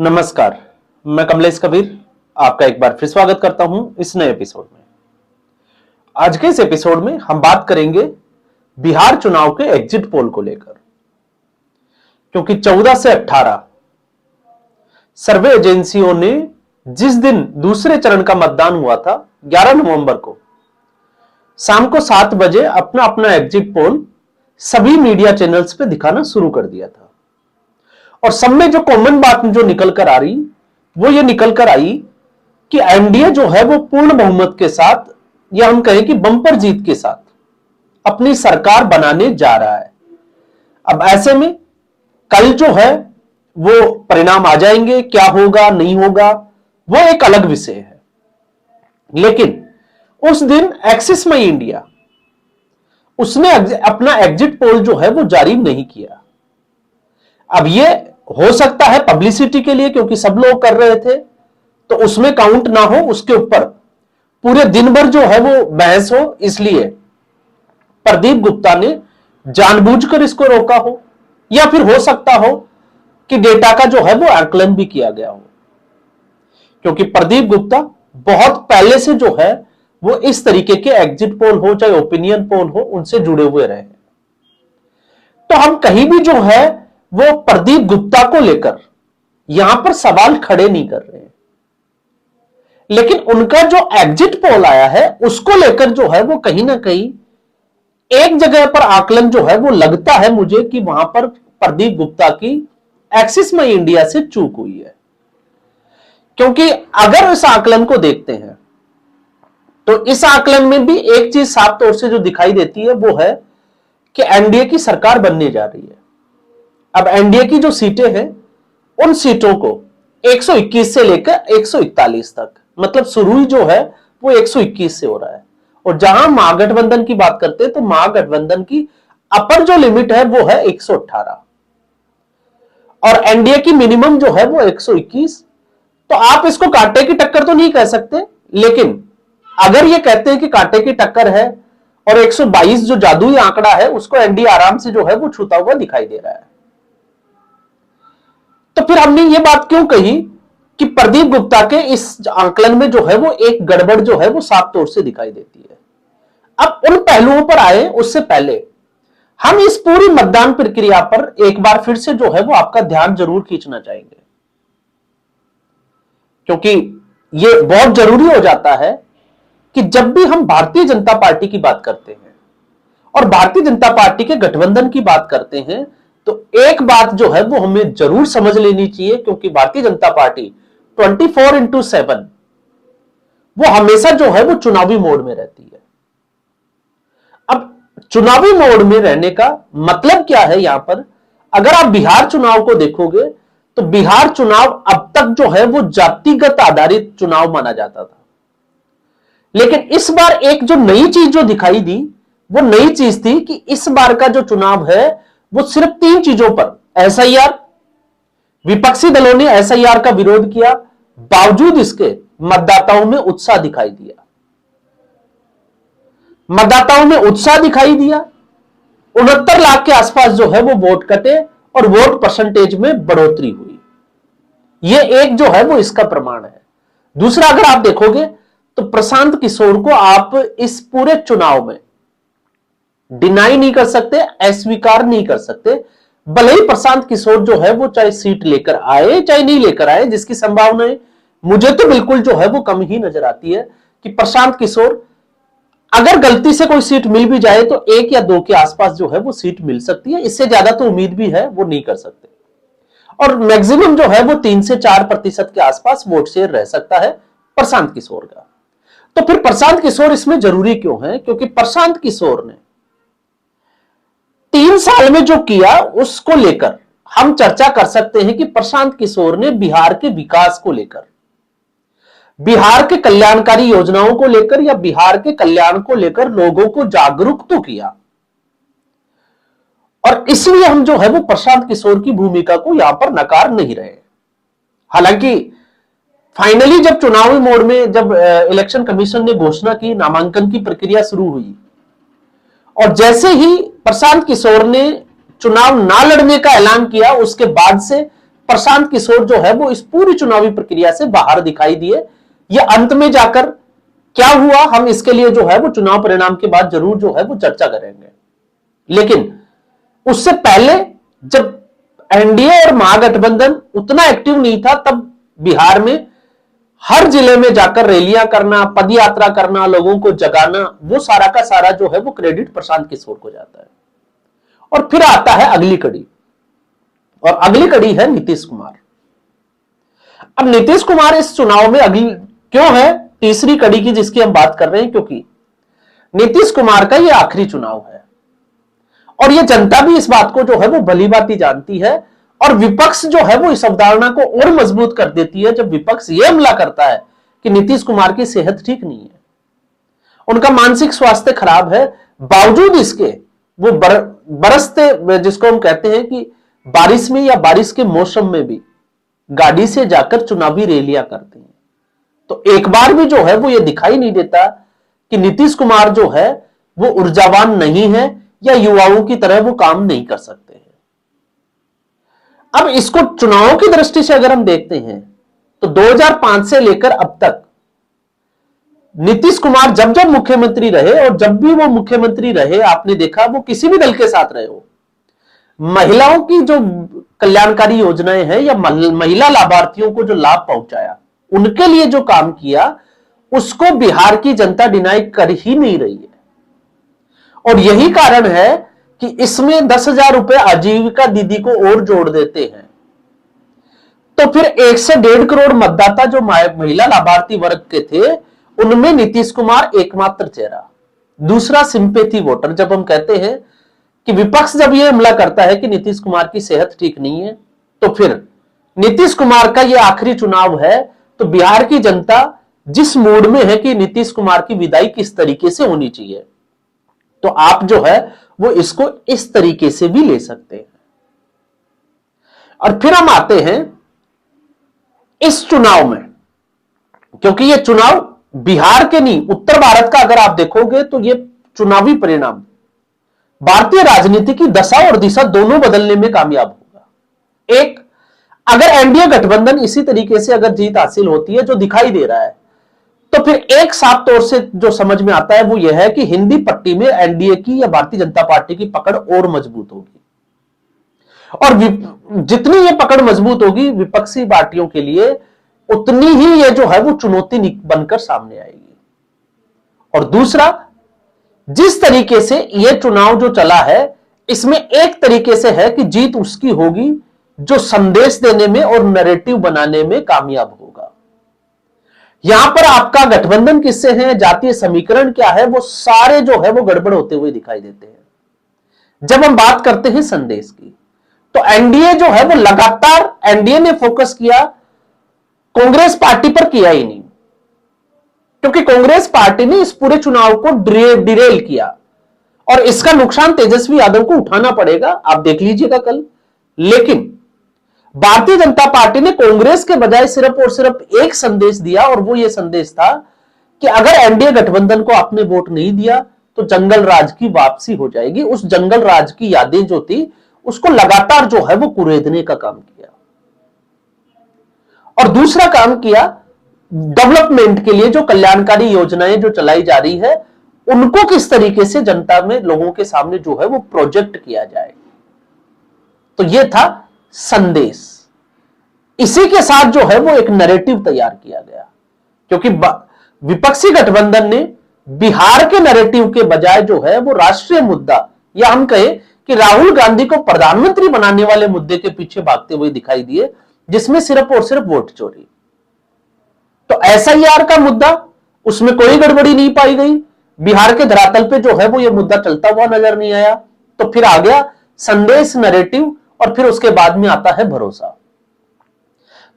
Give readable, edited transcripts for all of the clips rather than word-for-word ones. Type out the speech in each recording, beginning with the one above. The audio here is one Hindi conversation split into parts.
नमस्कार, मैं कमलेश कबीर आपका एक बार फिर स्वागत करता हूं इस नए एपिसोड में। आज के इस एपिसोड में हम बात करेंगे बिहार चुनाव के एग्जिट पोल को लेकर, क्योंकि 14 से 18 सर्वे एजेंसियों ने जिस दिन दूसरे चरण का मतदान हुआ था 11 नवंबर को शाम को 7 बजे अपना अपना एग्जिट पोल सभी मीडिया चैनल्स पे दिखाना शुरू कर दिया था। और सब में जो कॉमन बात जो निकल कर आ रही वो ये निकल कर आई कि एनडीए जो है वो पूर्ण बहुमत के साथ, या हम कहें कि बंपर जीत के साथ अपनी सरकार बनाने जा रहा है। अब ऐसे में कल जो है वो परिणाम आ जाएंगे, क्या होगा नहीं होगा वो एक अलग विषय है। लेकिन उस दिन एक्सिस माई इंडिया उसने अपना एग्जिट पोल जो है वो जारी नहीं किया। अब ये हो सकता है पब्लिसिटी के लिए, क्योंकि सब लोग कर रहे थे तो उसमें काउंट ना हो, उसके ऊपर पूरे दिन भर जो है वो बहस हो, इसलिए प्रदीप गुप्ता ने जानबूझकर इसको रोका हो, या फिर हो सकता हो कि डेटा का जो है वो आकलन भी किया गया हो, क्योंकि प्रदीप गुप्ता बहुत पहले से जो है वो इस तरीके के एग्जिट पोल हो चाहे ओपिनियन पोल हो उनसे जुड़े हुए रहे। तो हम कहीं भी जो है वो प्रदीप गुप्ता को लेकर यहां पर सवाल खड़े नहीं कर रहे हैं, लेकिन उनका जो एग्जिट पोल आया है उसको लेकर जो है वो कहीं ना कहीं एक जगह पर आकलन जो है वो लगता है मुझे कि वहां पर प्रदीप गुप्ता की एक्सिस माई इंडिया से चूक हुई है। क्योंकि अगर इस आकलन को देखते हैं तो इस आकलन में भी एक चीज साफ तौर से जो दिखाई देती है वो है कि एनडीए की सरकार बनने जा रही है। अब एनडीए की जो सीटें हैं उन सीटों को 121 से लेकर 141 तक, मतलब शुरू जो है वो 121 से हो रहा है। और जहां महागठबंधन की बात करते हैं तो महागठबंधन की अपर जो लिमिट है वो है 118 और एनडीए की मिनिमम जो है वो 121। तो आप इसको कांटे की टक्कर तो नहीं कह सकते, लेकिन अगर ये कहते हैं कि कांटे की टक्कर है और 122 जो जादुई आंकड़ा है उसको एनडीए आराम से जो है वो छूता हुआ दिखाई दे रहा है। तो फिर हमने ये बात क्यों कही कि प्रदीप गुप्ता के इस आंकलन में जो है वो एक गड़बड़ जो है वो साफ तौर से दिखाई देती है। अब उन पहलुओं पर आए उससे पहले हम इस पूरी मतदान प्रक्रिया पर एक बार फिर से जो है वो आपका ध्यान जरूर खींचना चाहेंगे, क्योंकि ये बहुत जरूरी हो जाता है कि जब भी हम भारतीय जनता पार्टी की बात करते हैं और भारतीय जनता पार्टी के गठबंधन की बात करते हैं तो एक बात जो है वो हमें जरूर समझ लेनी चाहिए, क्योंकि भारतीय जनता पार्टी 24/7 वो हमेशा जो है वो चुनावी मोड में रहती है। अब चुनावी मोड में रहने का मतलब क्या है यहां पर, अगर आप बिहार चुनाव को देखोगे तो बिहार चुनाव अब तक जो है वो जातिगत आधारित चुनाव माना जाता था। लेकिन इस बार एक जो नई चीज जो दिखाई दी वो नई चीज थी कि इस बार का जो चुनाव है वो सिर्फ 3 चीजों पर, एसआईआर, विपक्षी दलों ने एसआईआर का विरोध किया, बावजूद इसके मतदाताओं में उत्साह दिखाई दिया। मतदाताओं में उत्साह दिखाई दिया, 69 लाख के आसपास जो है वो वोट कटे और वोट परसेंटेज में बढ़ोतरी हुई। ये एक जो है वो इसका प्रमाण है। दूसरा, अगर आप देखोगे तो प्रशांत किशोर को आप इस पूरे चुनाव में डिनाई नहीं कर सकते, अस्वीकार नहीं कर सकते। भले ही प्रशांत किशोर जो है वो चाहे सीट लेकर आए चाहे नहीं लेकर आए, जिसकी संभावनाएं मुझे तो बिल्कुल जो है वो कम ही नजर आती है कि प्रशांत किशोर अगर गलती से कोई सीट मिल भी जाए तो 1 या 2 के आसपास जो है वो सीट मिल सकती है, इससे ज्यादा तो उम्मीद भी है वो नहीं कर सकते। और मैक्सिमम जो है वो 3 से 4% के आसपास वोट शेयर रह सकता है प्रशांत किशोर का। तो फिर प्रशांत किशोर इसमें जरूरी क्यों है, क्योंकि प्रशांत किशोर ने 3 साल में जो किया उसको लेकर हम चर्चा कर सकते हैं कि प्रशांत किशोर ने बिहार के विकास को लेकर, बिहार के कल्याणकारी योजनाओं को लेकर या बिहार के कल्याण को लेकर लोगों को जागरूक तो किया। और इसलिए हम जो है वो प्रशांत किशोर की भूमिका को यहां पर नकार नहीं रहे। हालांकि फाइनली जब चुनावी मोड में जब इलेक्शन कमीशन ने घोषणा की, नामांकन की प्रक्रिया शुरू हुई और जैसे ही प्रशांत किशोर ने चुनाव ना लड़ने का ऐलान किया उसके बाद से प्रशांत किशोर जो है वो इस पूरी चुनावी प्रक्रिया से बाहर दिखाई दिए। ये अंत में जाकर क्या हुआ, हम इसके लिए जो है वो चुनाव परिणाम के बाद जरूर जो है वो चर्चा करेंगे। लेकिन उससे पहले जब एनडीए और महागठबंधन उतना एक्टिव नहीं था, तब बिहार में हर जिले में जाकर रैलियां करना, पदयात्रा करना, लोगों को जगाना, वो सारा का सारा जो है वो क्रेडिट प्रशांत किशोर को जाता है। और फिर आता है अगली कड़ी, और अगली कड़ी है नीतीश कुमार। अब नीतीश कुमार इस चुनाव में अगली क्यों है तीसरी कड़ी की जिसकी हम बात कर रहे हैं, क्योंकि नीतीश कुमार का यह आखिरी चुनाव है और यह जनता भी इस बात को जो है वो भली भांति जानती है। और विपक्ष जो है वो इस अवधारणा को और मजबूत कर देती है जब विपक्ष यह हमला करता है कि नीतीश कुमार की सेहत ठीक नहीं है, उनका मानसिक स्वास्थ्य खराब है, बावजूद इसके वो बरसते जिसको हम कहते हैं कि बारिश में या बारिश के मौसम में भी गाड़ी से जाकर चुनावी रैलियां करते हैं। तो एक बार भी जो है वो ये दिखाई नहीं देता कि नीतीश कुमार जो है वो ऊर्जावान नहीं है या युवाओं की तरह वो काम नहीं कर सकते हैं। अब इसको चुनावों की दृष्टि से अगर हम देखते हैं तो 2005 से लेकर अब तक नीतीश कुमार जब जब मुख्यमंत्री रहे और जब भी वो मुख्यमंत्री रहे, आपने देखा वो किसी भी दल के साथ रहे हो, महिलाओं की जो कल्याणकारी योजनाएं हैं या महिला लाभार्थियों को जो लाभ पहुंचाया, उनके लिए जो काम किया, उसको बिहार की जनता डिनाई कर ही नहीं रही है। और यही कारण है कि इसमें 10,000 रुपए आजीविका दीदी को और जोड़ देते हैं तो फिर 1 से 1.5 करोड़ मतदाता जो महिला लाभार्थी वर्ग के थे, उनमें नीतीश कुमार एकमात्र चेहरा। दूसरा सिंपैथी वोटर, जब हम कहते हैं कि विपक्ष जब यह हमला करता है कि नीतीश कुमार की सेहत ठीक नहीं है, तो फिर नीतीश कुमार का यह आखिरी चुनाव है, तो बिहार की जनता जिस मूड में है कि नीतीश कुमार की विदाई किस तरीके से होनी चाहिए, तो आप जो है वो इसको इस तरीके से भी ले सकते हैं। और फिर हम आते हैं इस चुनाव में, क्योंकि ये चुनाव बिहार के नहीं, उत्तर भारत का अगर आप देखोगे तो ये चुनावी परिणाम भारतीय राजनीति की दशा और दिशा दोनों बदलने में कामयाब होगा। एक, अगर एनडीए गठबंधन इसी तरीके से अगर जीत हासिल होती है जो दिखाई दे रहा है, तो फिर एक साफ तौर से जो समझ में आता है वो यह है कि हिंदी पट्टी में एनडीए की या भारतीय जनता पार्टी की पकड़ और मजबूत होगी। और जितनी ये पकड़ मजबूत होगी विपक्षी पार्टियों के लिए, उतनी ही ये जो है वो चुनौती बनकर सामने आएगी। और दूसरा, जिस तरीके से ये चुनाव जो चला है, इसमें एक तरीके से है कि जीत उसकी होगी जो संदेश देने में और नैरेटिव बनाने में कामयाब होगा। यहां पर आपका गठबंधन किससे है, जातीय समीकरण क्या है, वो सारे जो है वो गड़बड़ होते हुए दिखाई देते हैं। जब हम बात करते हैं संदेश की, तो एनडीए जो है वो लगातार एनडीए ने फोकस किया, कांग्रेस पार्टी पर किया ही नहीं, क्योंकि कांग्रेस पार्टी ने इस पूरे चुनाव को डिरेल किया और इसका नुकसान तेजस्वी यादव को उठाना पड़ेगा, आप देख लीजिएगा कल। लेकिन भारतीय जनता पार्टी ने कांग्रेस के बजाय सिर्फ और सिर्फ एक संदेश दिया, और वो ये संदेश था कि अगर एनडीए गठबंधन को आपने वोट नहीं दिया तो जंगल राज की वापसी हो जाएगी। उस जंगल राज की यादें जो थी उसको लगातार जो है वो कुरेदने का काम किया। और दूसरा काम किया, डेवलपमेंट के लिए जो कल्याणकारी योजनाएं जो चलाई जा रही है उनको किस तरीके से जनता में, लोगों के सामने जो है वो प्रोजेक्ट किया जाए। तो ये था संदेश। इसी के साथ जो है वो एक नैरेटिव तैयार किया गया, क्योंकि विपक्षी गठबंधन ने बिहार के नैरेटिव के बजाय जो है वो राष्ट्रीय मुद्दा, या हम कहें कि राहुल गांधी को प्रधानमंत्री बनाने वाले मुद्दे के पीछे भागते हुए दिखाई दिए, जिसमें सिर्फ और सिर्फ वोट चोरी। तो एसआईआर का मुद्दा, उसमें कोई गड़बड़ी नहीं पाई गई, बिहार के धरातल पे जो है वो ये मुद्दा चलता हुआ नजर नहीं आया। तो फिर आ गया संदेश, नैरेटिव, और फिर उसके बाद में आता है भरोसा।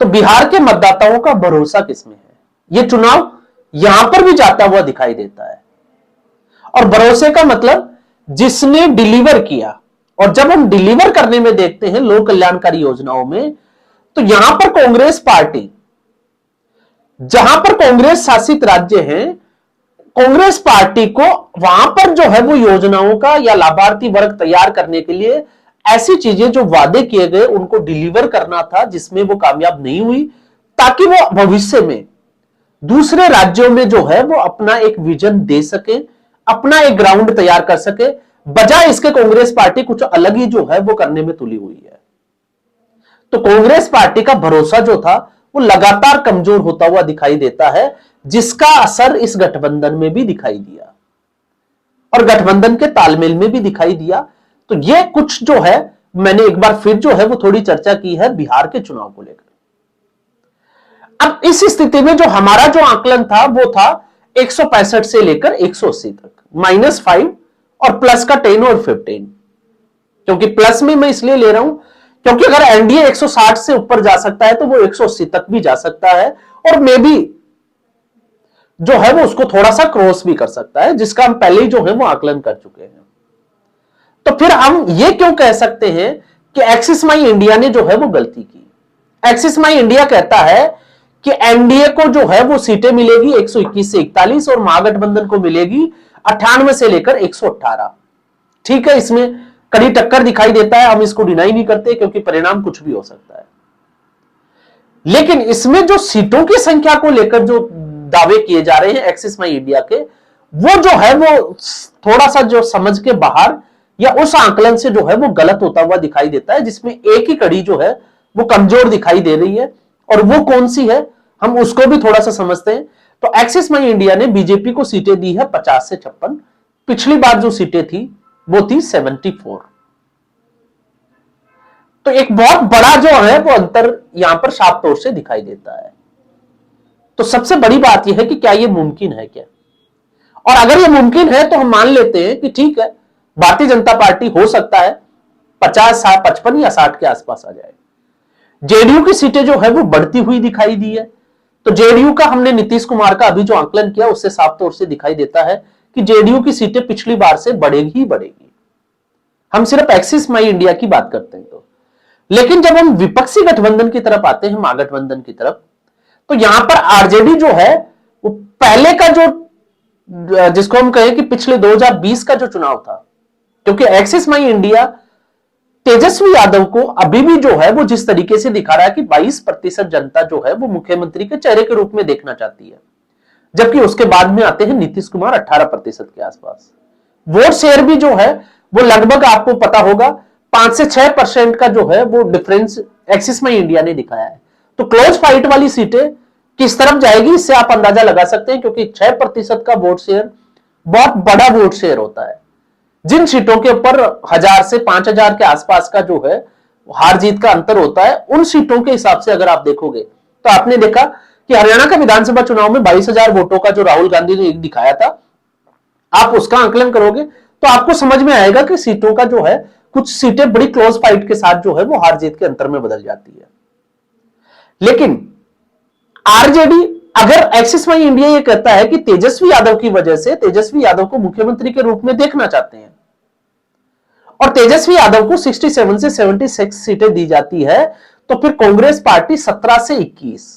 तो बिहार के मतदाताओं का भरोसा किसमें है, यह चुनाव यहां पर भी जाता हुआ दिखाई देता है। और भरोसे का मतलब जिसने डिलीवर किया, और जब हम डिलीवर करने में देखते हैं लोक कल्याणकारी योजनाओं में, तो यहां पर कांग्रेस पार्टी, जहां पर कांग्रेस शासित राज्य हैं, कांग्रेस पार्टी को वहां पर जो है वो योजनाओं का या लाभार्थी वर्ग तैयार करने के लिए ऐसी चीजें जो वादे किए गए उनको डिलीवर करना था, जिसमें वो कामयाब नहीं हुई, ताकि वो भविष्य में दूसरे राज्यों में जो है वो अपना एक विजन दे सके, अपना एक ग्राउंड तैयार कर सके। बजाय इसके कांग्रेस पार्टी कुछ अलग ही जो है वो करने में तुली हुई है। तो कांग्रेस पार्टी का भरोसा जो था वो लगातार कमजोर होता हुआ दिखाई देता है, जिसका असर इस गठबंधन में भी दिखाई दिया और गठबंधन के तालमेल में भी दिखाई दिया। तो ये कुछ जो है मैंने एक बार फिर जो है वो थोड़ी चर्चा की है बिहार के चुनाव को लेकर। अब इस स्थिति में जो हमारा जो आकलन था वो था 165 से लेकर 180 तक, -5 और प्लस का 10 और 15। क्योंकि प्लस में मैं इसलिए ले रहा हूं क्योंकि अगर एनडीए 160 से ऊपर जा सकता है तो वो 180 तक भी जा सकता है, और मे बी जो है वो उसको थोड़ा सा क्रॉस भी कर सकता है, जिसका हम पहले ही जो है वो आकलन कर चुके हैं। तो फिर हम ये क्यों कह सकते हैं कि एक्सिस माई इंडिया ने जो है वो गलती की। एक्सिस माई इंडिया कहता है कि एनडीए को जो है वो सीटें मिलेगी 121 से 41 और महागठबंधन को मिलेगी 98 से लेकर 118। ठीक है, इसमें कड़ी टक्कर दिखाई देता है, हम इसको डिनाई नहीं करते क्योंकि परिणाम कुछ भी हो सकता है। लेकिन इसमें जो सीटों की संख्या को लेकर जो दावे किए जा रहे हैं एक्सिस माई इंडिया के, वो जो है वो थोड़ा सा जो समझ के बाहर या उस आकलन से जो है वो गलत होता हुआ दिखाई देता है, जिसमें एक ही कड़ी जो है वो कमजोर दिखाई दे रही है। और वो कौन सी है हम उसको भी थोड़ा सा समझते हैं। तो एक्सिस माई इंडिया ने बीजेपी को सीटें दी है 50 से 56। पिछली बार जो सीटें थी वो थी 74। तो एक बहुत बड़ा जो है वो अंतर यहां पर साफ तौर से दिखाई देता है। तो सबसे बड़ी बात यह है कि क्या यह मुमकिन है क्या, और अगर यह मुमकिन है तो हम मान लेते हैं कि ठीक है, भारतीय जनता पार्टी हो सकता है 50, 55 या 60 के आसपास आ जाए। जेडीयू की सीटें जो है वो बढ़ती हुई दिखाई दी है। तो जेडीयू का हमने नीतीश कुमार का अभी जो आकलन किया उससे साफ तौर से दिखाई देता है कि जेडीयू की सीटें पिछली बार से बढ़ेगी ही बढ़ेगी। हम सिर्फ एक्सिस माई इंडिया की बात करते हैं तो। लेकिन जब हम विपक्षी गठबंधन की तरफ आते हैं, महागठबंधन की तरफ, तो यहां पर आरजेडी जो है वो पहले का जो जिसको हम कहें कि पिछले 2020 का जो चुनाव था, क्योंकि एक्सिस माई इंडिया तेजस्वी यादव को अभी भी जो है वो जिस तरीके से दिखा रहा है कि 22% जनता जो है वो मुख्यमंत्री के चेहरे के रूप में देखना चाहती है, जबकि उसके बाद में आते हैं नीतीश कुमार 18% के आसपास। वोट शेयर भी जो है वो लगभग आपको पता होगा 5 से 6% का जो है वो डिफरेंस एक्सिस माई इंडिया ने दिखाया है। तो क्लोज फाइट वाली सीटें किस तरफ जाएगी इससे आप अंदाजा लगा सकते हैं, क्योंकि 6% का वोट शेयर बहुत बड़ा वोट शेयर होता है। जिन सीटों के ऊपर 1000 से 5000 के आसपास का जो है हार जीत का अंतर होता है, उन सीटों के हिसाब से अगर आप देखोगे तो आपने देखा कि हरियाणा का विधानसभा चुनाव में 22,000 वोटों का जो राहुल गांधी ने दिखाया था, आप उसका आकलन करोगे तो आपको समझ में आएगा कि सीटों का जो है कुछ सीटें बड़ी क्लोज फाइट के साथ जो है वो हार जीत के अंतर में बदल जाती है। लेकिन आरजेडी, अगर एक्सिस माई इंडिया ये कहता है कि तेजस्वी यादव की वजह से तेजस्वी यादव को मुख्यमंत्री के रूप में देखना चाहते हैं और तेजस्वी यादव को 67 से 76 सीटें दी जाती है, तो फिर कांग्रेस पार्टी 17 से 21।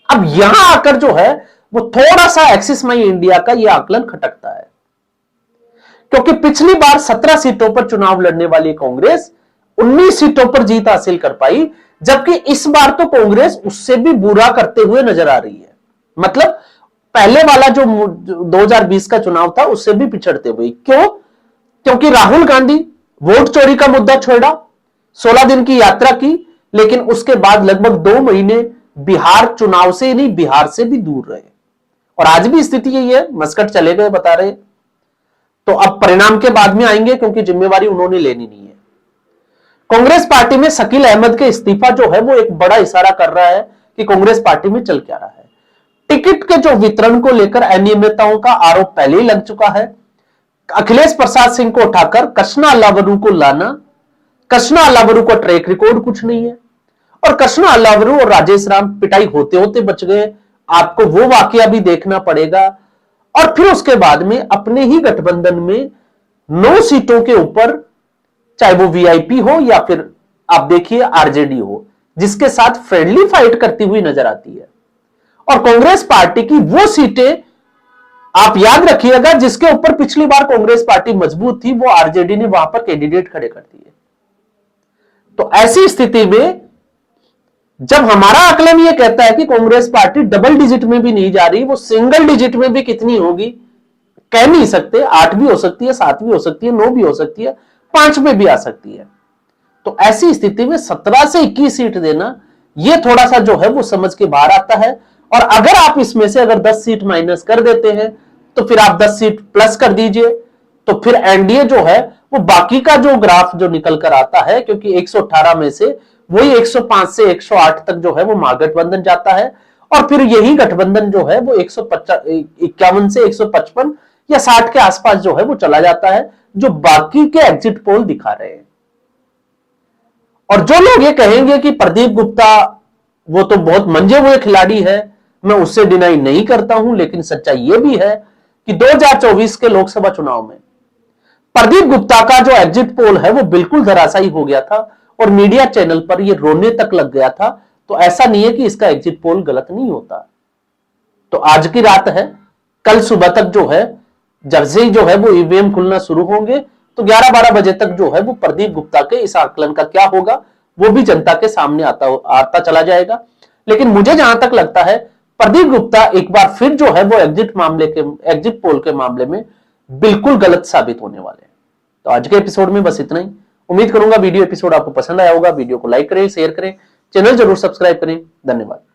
अब यहां आकर जो है वो थोड़ा सा एक्सिस माई इंडिया का यह आकलन खटकता है, क्योंकि पिछली बार 17 सीटों पर चुनाव लड़ने वाली कांग्रेस 19 सीटों पर जीत हासिल कर पाई, जबकि इस बार तो कांग्रेस उससे भी बुरा करते हुए नजर आ रही है। मतलब पहले वाला जो 2020 का चुनाव था उससे भी पिछड़ते हुए। क्यों? क्योंकि राहुल गांधी वोट चोरी का मुद्दा छोड़ा, 16 दिन की यात्रा की, लेकिन उसके बाद लगभग 2 महीने बिहार चुनाव से नहीं बिहार से भी दूर रहे, और आज भी स्थिति यही है, मस्कट चले गए बता रहे। तो अब परिणाम के बाद में आएंगे क्योंकि जिम्मेवारी उन्होंने लेनी नहीं है। कांग्रेस पार्टी में शकील अहमद के इस्तीफा जो है वो एक बड़ा इशारा कर रहा है कि कांग्रेस पार्टी में चल क्या रहा है। टिकट के जो वितरण को लेकर अनियमितताओं का आरोप पहले ही लग चुका है। अखिलेश प्रसाद सिंह को उठाकर कृष्णा अल्लावरू को लाना, कृष्णा अल्लावरू का ट्रैक रिकॉर्ड कुछ नहीं है, और कृष्णा अल्लावरू और राजेश राम पिटाई होते होते बच गए, आपको वो वाकया भी देखना पड़ेगा। और फिर उसके बाद में अपने ही गठबंधन में 9 सीटों के ऊपर, चाहे वो वीआईपी हो या फिर आप देखिए आरजेडी हो, जिसके साथ फ्रेंडली फाइट करती हुई नजर आती है। और कांग्रेस पार्टी की वो सीटें आप याद रखिएगा जिसके ऊपर पिछली बार कांग्रेस पार्टी मजबूत थी, वो आरजेडी ने वहां पर कैंडिडेट खड़े कर दिए। तो ऐसी स्थिति में जब हमारा आकलन यह कहता है कि कांग्रेस पार्टी डबल डिजिट में भी नहीं जा रही, वो सिंगल डिजिट में भी कितनी होगी कह नहीं सकते, 8 भी हो सकती है, 7 भी हो सकती है, 9 भी हो सकती है, 5 में भी आ सकती है। तो ऐसी स्थिति में 17 से 21 सीट देना यह थोड़ा सा जो है वो समझ के बाहर आता है। और अगर आप इसमें से अगर 10 सीट माइनस कर देते हैं तो फिर आप 10 सीट प्लस कर दीजिए, तो फिर एनडीए जो है वो बाकी का जो ग्राफ जो निकल कर आता है, क्योंकि 118 में से वही 105 से 108 तक जो है वो महागठबंधन जाता है, और फिर यही गठबंधन जो है वो 151 से 155 या 60 के आसपास जो है वो चला जाता है, जो बाकी के एग्जिट पोल दिखा रहे हैं। और जो लोग ये कहेंगे कि प्रदीप गुप्ता वो तो बहुत मंजे हुए खिलाड़ी है, मैं उससे डिनाई नहीं करता हूं, लेकिन सच्चाई यह भी है कि 2024 के लोकसभा चुनाव में प्रदीप गुप्ता का जो एग्जिट पोल है वो बिल्कुल धराशायी हो गया था और मीडिया चैनल पर ये रोने तक लग गया था। तो ऐसा नहीं है कि इसका एग्जिट पोल गलत नहीं होता। तो आज की रात है, कल सुबह तक जो है जब से जो है वो ईवीएम खुलना शुरू होंगे तो 11-12 बजे तक जो है वो प्रदीप गुप्ता के इस आकलन का क्या होगा वो भी जनता के सामने आता चला जाएगा। लेकिन मुझे जहां तक लगता है प्रदीप गुप्ता एक बार फिर जो है वो एग्जिट पोल के मामले में बिल्कुल गलत साबित होने वाले हैं। तो आज के एपिसोड में बस इतना ही। उम्मीद करूंगा वीडियो एपिसोड आपको पसंद आया होगा। वीडियो को लाइक करें, शेयर करें, चैनल जरूर सब्सक्राइब करें। धन्यवाद।